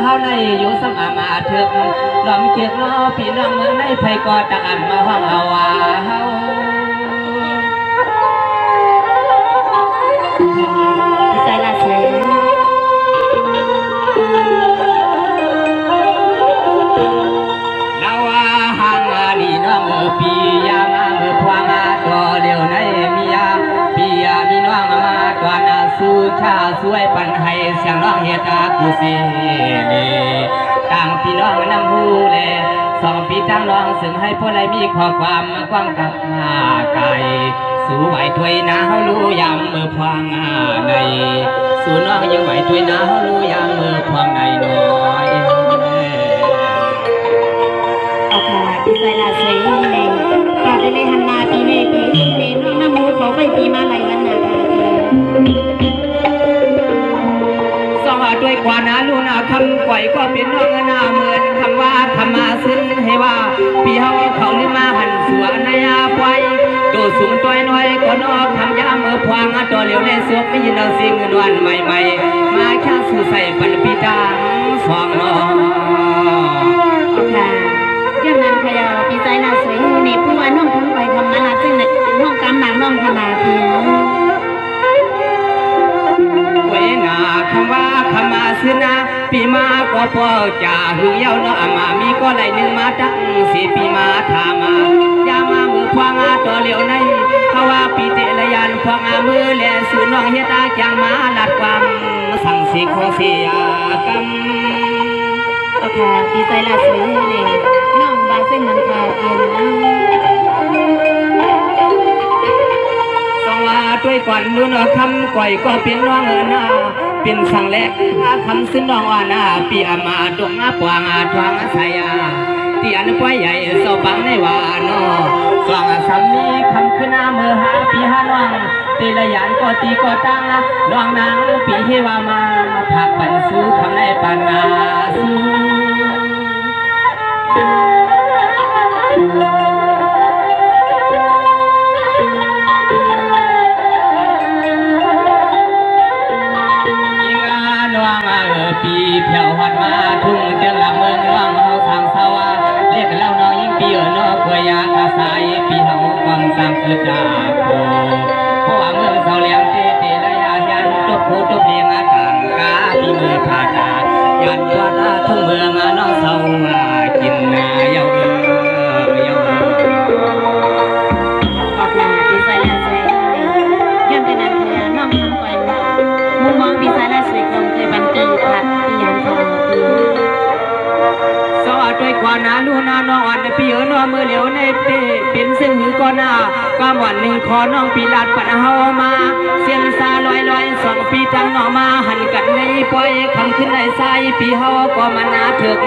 าในอยู่สมามาถึงลอมเกียกน้อพี่น้องเมืองในไทยก็ตะอันมาห้องเอาว่าเฮาใจละเสยเราว่าห่างลีน้องปียามาเมื่อพวงตัวเลี้ยวในมียาปียามีน้องมาตัวนาสู้ชาสวยปันให้เสียงร้องเฮตากุศิลีต่างพี่น้องนำหูเลสองปีตั้งน้องซึ่งให้พ่อไรมีข้อความกว้างกับมาไกลสู่ไหวถวยนาเฮารู้ยามเมื่อพวงในสู่น้องยังไหวถวยนาเฮารู้ยามเมื่อพวงในน้อยเอาค่ะดีใจละเสยก่อนได้เลยหันมาปีนี้ปีน้องน้ำมูเขาไปปีมาไหลวันน่ะด้วยกว่านาลูนาคำก่อยก็เป็นน้องนาเหมือนคำว่าธรรมาซึ่งให้ว่าพี่เฮาเขาลืมมาหันสวนนายาปล่อยตัวสูงตัวน้อยก็นอกคำยาเมื่อพวงตัวเหลียวในสวกไม่ยินเอาสิ่งนวลใหม่ๆมาแค่สู่ใส่ปันปีดังสองน้องค่ะเจ้านั้นขยาวปีใจละสวยนี่ผู้ว่าน้องทั้งไปทำมาลาซึ่งน้องกำหนังน้องขนาดเพียงเวนาคำว่าคำมาซื้อนาปีมาก็พอจะหึงเย้าเนาะมามีก็ไหลหนึ่งมาตั้งสี่ปีมาถามายามามือพวงตัวเหลียวในเขาว่าปีเตละยันพวงมือแลสู่น้องเฮตาจังมาลัดความสั่งสีของเสียกำโอเคปีใจละสวยนี่น้องบาซึ่งมันค่ะเพียงด้วยก่อนนู้นคำก่อยก็เป็นน้องนาเป็นสั่งแรกคำซึ่งน้องนาปีอามาดวงปวงทวงสายาเตียนป้อยใหญ่โซบังในวานอสองสามีคำขึ้นเมื่อหาปีหาน้องตีละยันก็ตีก็ตั้งน้องนางปีเฮวามาผักปันสู้คำในปันนาสู้ปีเพียวหัดมาทุ่งเตียงหลับเมืองน้องเฮาทางสาวเรียกเล่าน้องยิ่งปีนอกกวยาอาศัยปีเฮาความสร้างคือดาโคเพราะว่าเมืองเสาเลี้ยงเตละยายันตุบผู้ตุบเลี้ยงต่างกาปีมือผาดายันวัดทุ่งเมืองน้องเสากินนาเยาออกมาปีใจละสวยยังเป็นอันเธอน้องทำก่อนมุมมองปีใจละสวยของเคยบันตีผัดปียันทองปีสวัสดีกว่านาลูนาน้องอันปีน้องมือเหลียวในเปเป็นซึ่งหือก่อนหน้าก็วันหนึ่งขอน้องปีลาดปันเฮามาเสียนซาลอยสองปีตั้งน้องมาหันกันในปล่อยคำขึ้นในสายปีเฮาก็มานาถึก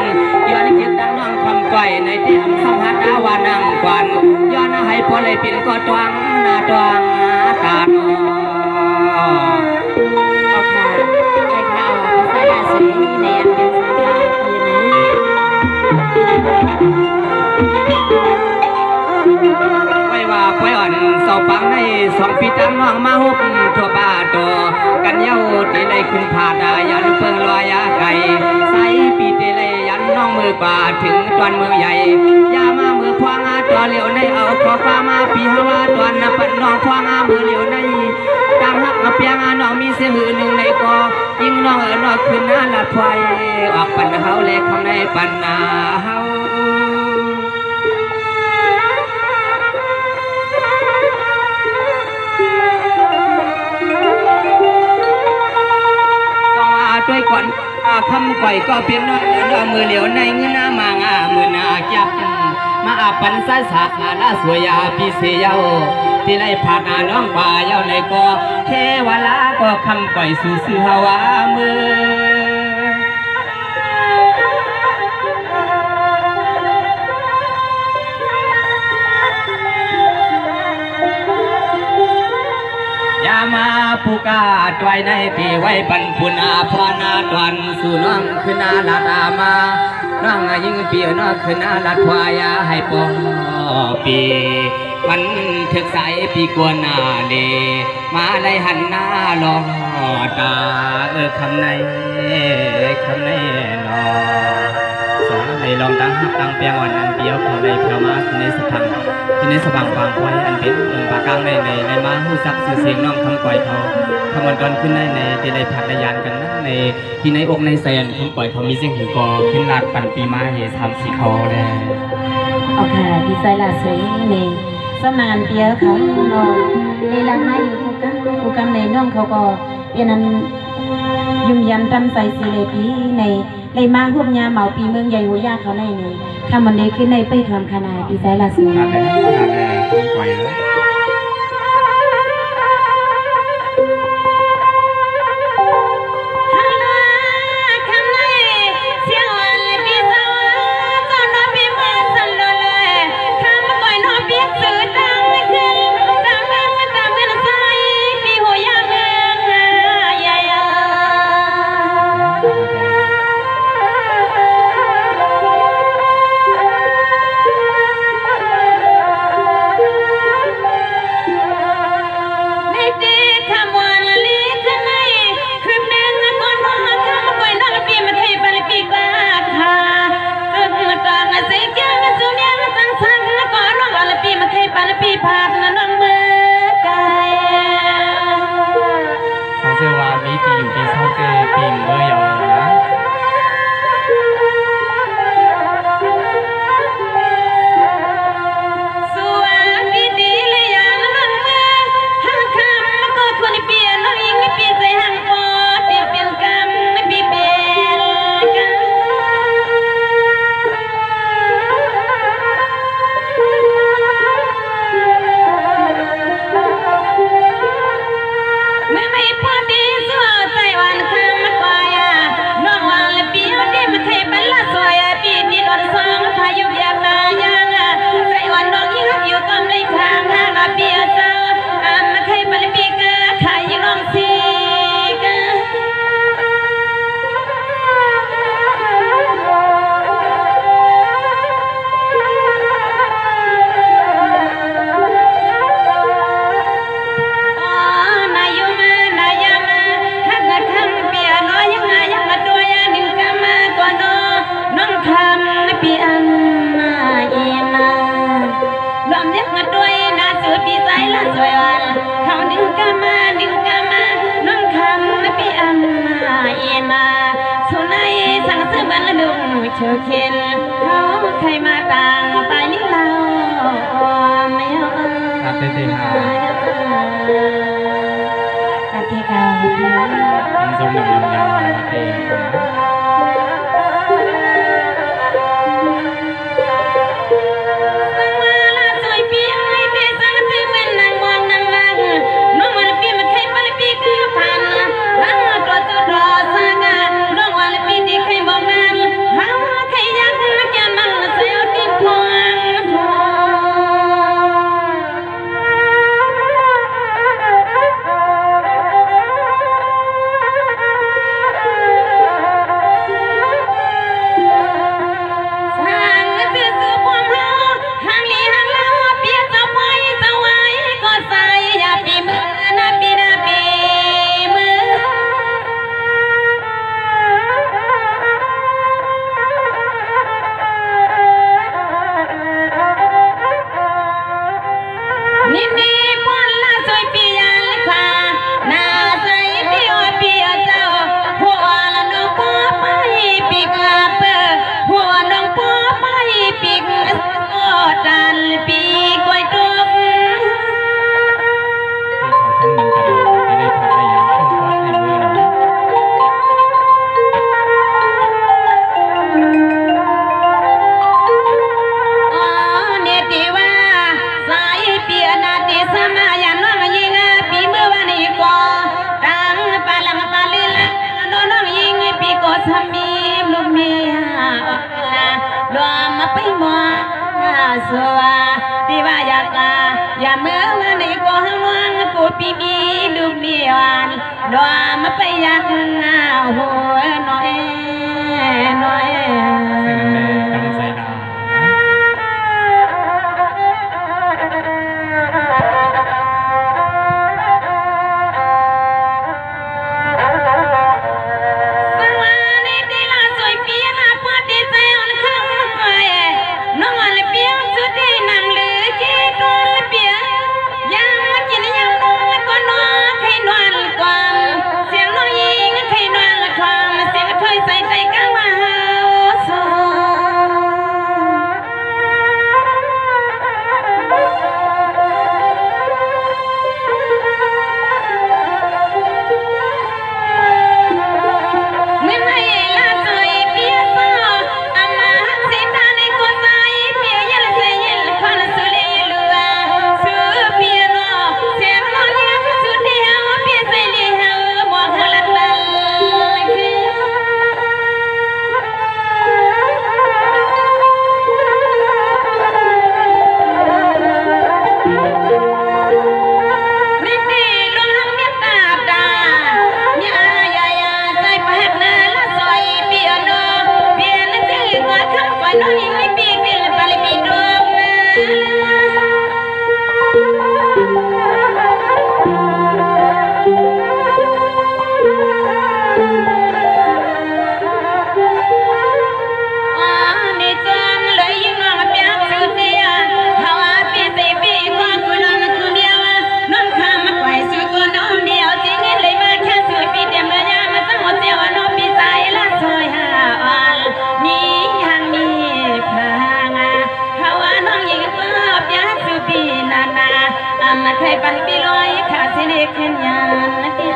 ย้อนเก็บตั้งน้องคำก่อยในเตียงสัมผัสอาวานังกวนย้อนให้พอเลยเป็นก็ตวงนาตวงตาโนโอเคไปค่ะพิซซ่าลาสีในอันเป็นสัญญาปีนี้ไว้ว่าปล่อยอ่อนเสาปังในสองปีตั้งน้องมาหุบทั่วบ้านตัวกันเย้าตีเลยขึ้นผาดายันเปิงลอยไก่ใส่ปีตีเลยยันน้องมือกว่าถึงตอนมือใหญ่ยามามือพวงตัวเหลียวในเอาขอฟ้ามาปีฮาวาตอนปันน้องพวงมือเหลียวในตั้งหักเปียงน้องมีเสียงหือหนึ่งในกอยิ่งน้องนอกขึ้นหน้าลัดไฟออกปันเฮาเล็กคำในปันนาเฮาด้วยก่อนคำก่อยก็เป็นน้องมือเหลียวในเงินมางามือนาจับมาปันสายสาขาลาสวยาปีเสียวที่ไรผ่านน้องป่าเย้าในก็แค่เวลาก็คำก่อยสู่สื่อฮาวามือมาผู้กาตวยในปีไว้ปันปุนาพอนาตวันสู่น้องขึ้นนาลาดามาน้องยิ่งปีน้องขึ้นนาลาดควายให้ปอปี มันเถือกใสปีกวนหน้าเลมาในหันหน้าลอตาคำในนอสองในลองตั้งหักตั้งเปียงอ่อนอันเปียวของในเพียวมาที่ในสพังฟังไว้อันเป็นปากกลางในมาหูซักสื่อเสียงน้องคำปล่อยเขาคำวันก่อนขึ้นในที่ในผัดในยานกันนะในที่ในอกในแสนคำปล่อยเขามีเสียงหูกอขึ้นลาดปั่นปีมาเหตุทำสีเขาเลยโอเคดีใจละสวยนี่สมานเปียเขาเนาะในร้านมาอยู่ทุกกำในน้องเขาก็เป็นนั้นยุ่มยำตำใส่สีเลยปีในมาหุบยาเหมาปีเมืองใหญ่หัวยาเขาในนี่ทำมันได้ขึ้นในไปทำขนาดดีใจละสวยปล่อยเลยเชื่อเข็นเขาใครมาต่างไปนี่เราไม่เอาครับเต้ๆฮะครับที่เขาเป็นทรงหนุ่มยาวๆเต้อย่าเมื่อวันนี้ก็ห้างวังกูปีบีลูกเมียวันดอมาไปยังหัวน้อยจำใส่ดา นักใครปันปีลอยขาสิเล็กเขียนยานนักที่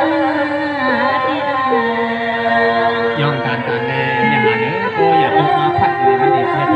ย่องการแน่อย่างนั้นก็อย่าตกมาพัดเลยมันดีใช่ไหม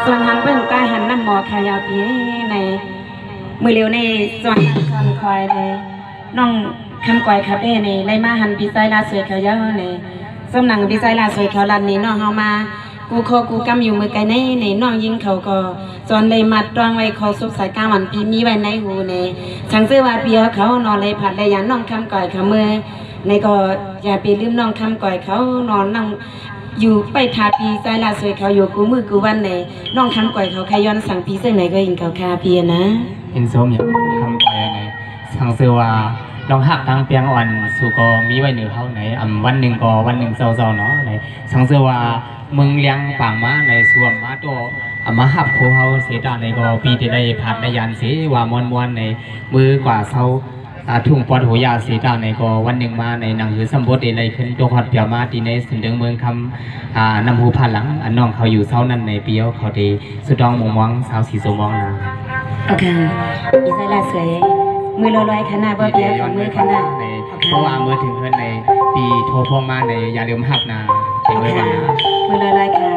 ส่วนหันเพิ่งกายหันน้ำหมอขายาพีในมือเร็วในส่วนคำคอยในน้องคำก่อยคาเฟ่ในไรมาหันปีไซลาสวยเขาเยอะในส้มหนังปีไซลาสวยเขาลันนี่น้องเฮามากูคอกูกำอยู่มือไกลในน้องยิงเขาก็ส่วนเลยมัดตวงไว้คอซุบสายกลางวันพีมีไว้ในหูในช่างเสื้อว่าเปียเขานอนเลยผัดเลยยันน้องคำก่อยเขามือในก็อย่าไปลืมน้องคำก่อยเขานอนนั่งอยู่ไปทาปีใจลาสวยเขาอยู่กูมือกูวันไหนน้องคำก่อยเขาใครย้อนสั่งปีเสื้อไหนก็ยิงเขาคาเพียนะเห็นส้มอย่างคำก่อยไงช่างเสื้อว่าลองหักทางเปียงอ่อนสู่ก็มีไว้เหนือเขาไหนวันหนึ่งก็วันหนึ่งเศร้าๆเนาะไหนช่างเสื้อว่ามึงเลี้ยงปางม้าในส่วนม้าตัวมาหับโคเขาเสียดายในก็ปีที่ได้ผัดในยันสีว่ามวนในมือกว่าเศร้าทุ่งปอดหัวยาสีดาในก็วันหนึ่งมาในหนังหือสมบูรณ์อะไรขึ้นตัวหัดเปียวมาตีในสุดเดืองเมืองคำนำหูผ่านหลังน้องเขาอยู่เศร้านั้นในเปียวเขาดีสุดดองมองสาวสีสมองนะโอเคอีไซลาสวย มือลอยๆขนาดบ่เปียของมือขนาด ในเพราะว่ามือถึงเพื่อนในปีโทรพวงมาในอย่าลืมหับนาถึงเลยวันนะ มือลอยๆค่ะ